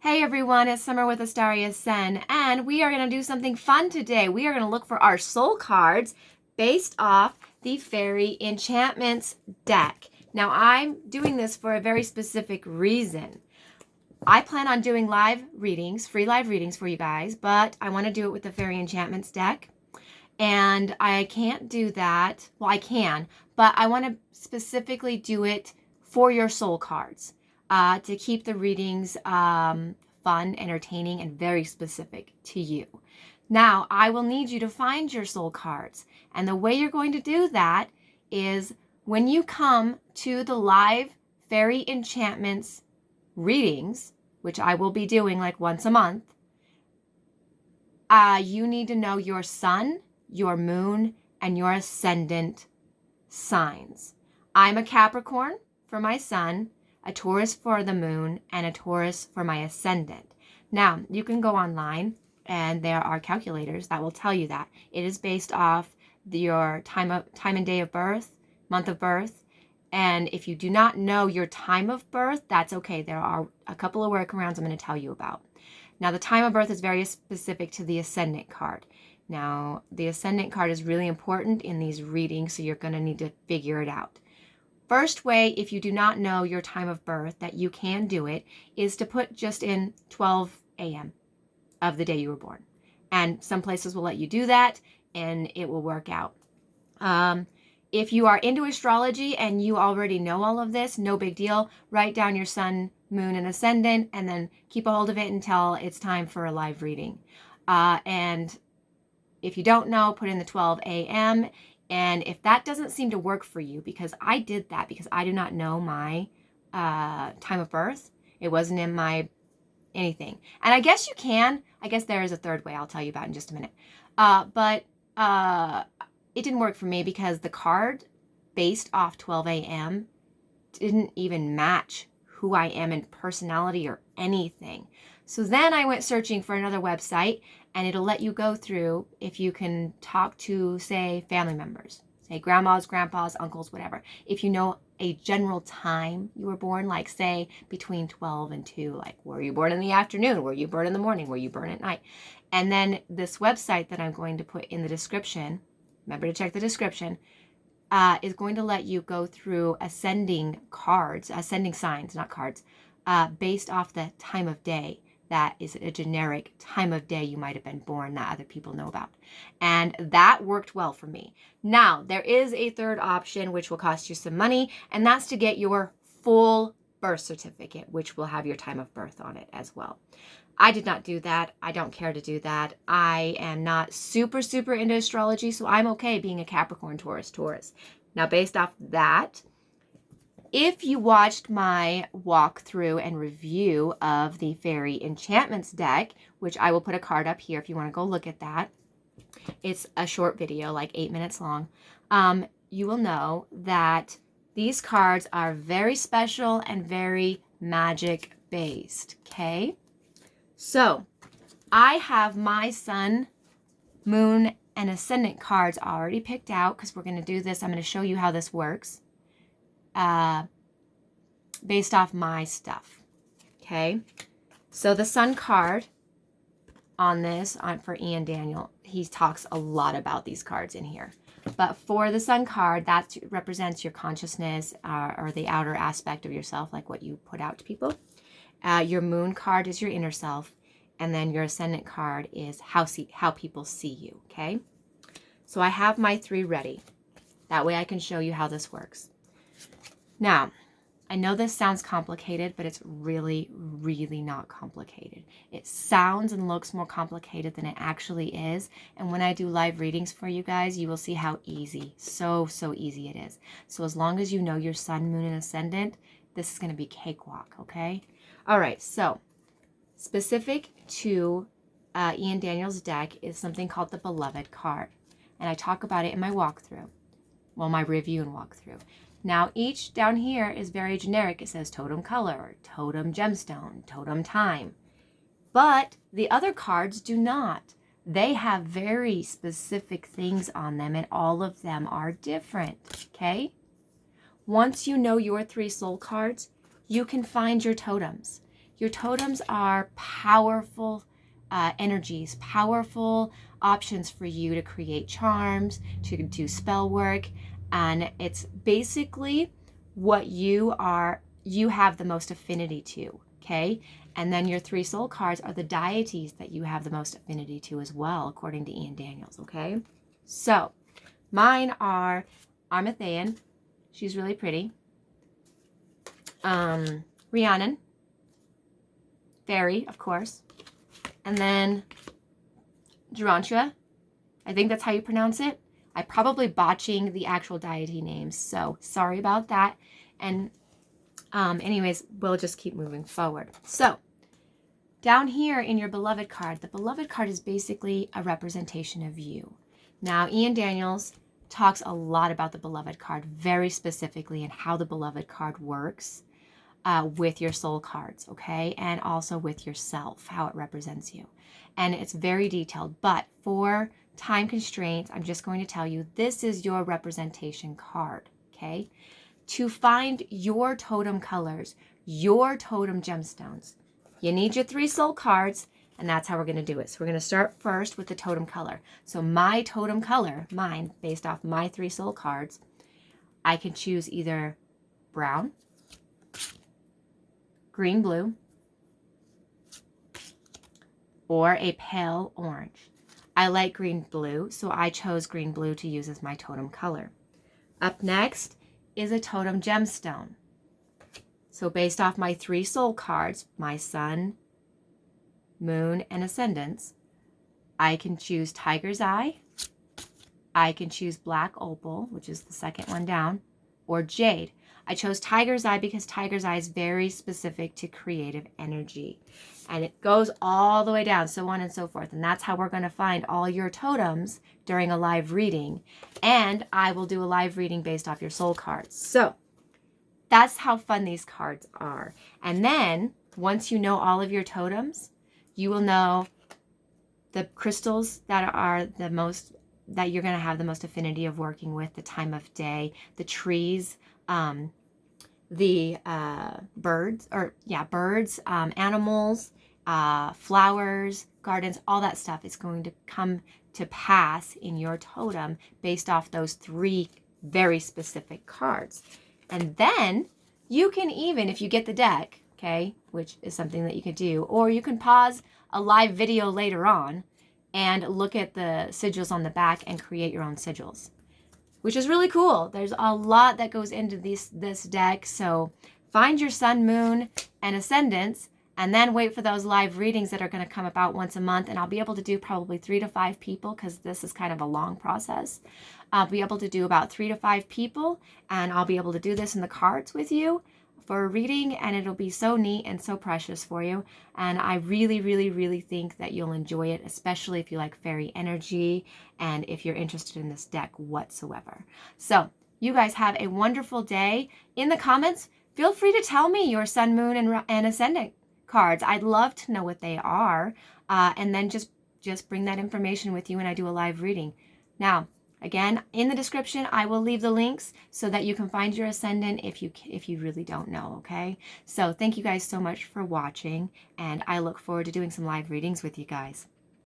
Hey everyone, it's Summer with AstariaSen, and we are going to do something fun today. We are going to look for our soul cards based off the Faerie Enchantments deck. Now, I'm doing this for a very specific reason. I plan on doing live readings, free live readings for you guys, but I want to do it with the Faerie Enchantments deck. And I can't do that. Well, I can, but I want to specifically do it for your soul cards. To keep the readings fun, entertaining, and very specific to you. Now, I will need you to find your soul cards. And the way you're going to do that is when you come to the live Faerie Enchantments readings, which I will be doing like once a month, you need to know your sun, your moon, and your ascendant signs. I'm a Capricorn for my sun, a Taurus for the moon, and a Taurus for my ascendant. Now, you can go online, and there are calculators that will tell you that. It is based off your time and day of birth, month of birth, and if you do not know your time of birth, that's okay. There are a couple of workarounds I'm going to tell you about. Now, the time of birth is very specific to the Ascendant card. Now, the Ascendant card is really important in these readings, so you're going to need to figure it out. First way, if you do not know your time of birth, that you can do it, is to put just in 12 a.m. of the day you were born. And some places will let you do that, and it will work out. If you are into astrology and you already know all of this, no big deal. Write down your sun, moon, and ascendant, and then keep a hold of it until it's time for a live reading. And if you don't know, put in the 12 a.m., and if that doesn't seem to work for you, because I did that because I do not know my time of birth. It wasn't in my anything. And I guess you can. I guess there is a third way I'll tell you about in just a minute. But it didn't work for me because the card based off 12 a.m. didn't even match who I am in personality or anything. So then I went searching for another website, and it'll let you go through if you can talk to, say, family members, say grandmas, grandpas, uncles, whatever. If you know a general time you were born, like say between 12 and 2, like were you born in the afternoon? Were you born in the morning? Were you born at night? And then this website that I'm going to put in the description, remember to check the description, is going to let you go through ascending signs, not cards, based off the time of day. That is a generic time of day you might have been born that other people know about. And that worked well for me. Now, there is a third option, which will cost you some money, and that's to get your full birth certificate, which will have your time of birth on it as well. I did not do that. I don't care to do that. I am not super into astrology, so I'm okay being a Capricorn, Taurus. Now, based off that, if you watched my walkthrough and review of the Faerie Enchantments deck, which I will put a card up here if you want to go look at that. It's a short video, like 8 minutes long. You will know that these cards are very special and very magic based, okay? So, I have my sun, moon, and ascendant cards already picked out because we're going to do this. I'm going to show you how this works. Based off my stuff. Okay. So the sun card on this, for Ian Daniel, he talks a lot about these cards in here. But for the sun card, that represents your consciousness or the outer aspect of yourself, like what you put out to people. Your moon card is your inner self. And then your ascendant card is how people see you. Okay. So I have my 3 ready. That way I can show you how this works. Now, I know this sounds complicated, but it's really not complicated. It sounds and looks more complicated than it actually is. And when I do live readings for you guys, you will see how easy, so easy it is. So as long as you know your sun, moon, and ascendant, this is going to be cakewalk, okay? All right, so specific to Ian Daniel's deck is something called the Beloved card. And I talk about it in my walkthrough. Well, my review and walkthrough. Now, each down here is very generic. It says totem color, totem gemstone, totem time. But the other cards do not. They have very specific things on them, and all of them are different, okay? Once you know your 3 soul cards, you can find your totems. Your totems are powerful energies, powerful options for you to create charms, to do spell work, and it's basically what you have the most affinity to, okay? And then your 3 soul cards are the deities that you have the most affinity to as well, according to Ian Daniels, okay? So, mine are Armathean. She's really pretty. Rhiannon. Faerie, of course. And then Gerontia. I think that's how you pronounce it. I'm probably botching the actual deity names, so sorry about that. And anyways, we'll just keep moving forward. So, down here in your beloved card, the beloved card is basically a representation of you. Now, Ian Daniels talks a lot about the beloved card, very specifically, and how the beloved card works with your soul cards, okay? And also with yourself, how it represents you. And it's very detailed, but for time constraints, I'm just going to tell you this is your representation card, okay? To find your totem colors, your totem gemstones, you need your 3 soul cards, and that's how we're going to do it. So we're going to start first with the totem color. So my totem color, mine, based off my 3 soul cards, I can choose either brown, green blue, or a pale orange. I like green blue, so I chose green blue to use as my totem color. Up next is a totem gemstone. So based off my 3 soul cards, my sun, moon, and ascendants, I can choose tiger's eye, I can choose black opal, which is the second one down, or jade. I chose tiger's eye because tiger's eye is very specific to creative energy. And it goes all the way down, so on and so forth. And that's how we're going to find all your totems during a live reading. And I will do a live reading based off your soul cards. So that's how fun these cards are. And then once you know all of your totems, you will know the crystals that are the most, that you're going to have the most affinity of working with, the time of day, the trees, the birds, animals, flowers, gardens, all that stuff is going to come to pass in your totem based off those 3 very specific cards. And then you can even, if you get the deck, okay, which is something that you could do, or you can pause a live video later on and look at the sigils on the back and create your own sigils, which is really cool. There's a lot that goes into this deck. So find your sun, moon, and ascendants, and then wait for those live readings that are going to come about once a month. And I'll be able to do probably 3 to 5 people because this is kind of a long process. I'll be able to do about 3 to 5 people, and I'll be able to do this in the cards with you for a reading, and it'll be so neat and so precious for you. And I really, really, really think that you'll enjoy it, especially if you like fairy energy and if you're interested in this deck whatsoever. So you guys have a wonderful day. In the comments, feel free to tell me your sun, moon, and ascendant cards. I'd love to know what they are, and then just bring that information with you when I do a live reading. Now, again, in the description, I will leave the links so that you can find your ascendant if you really don't know, okay? So thank you guys so much for watching, and I look forward to doing some live readings with you guys.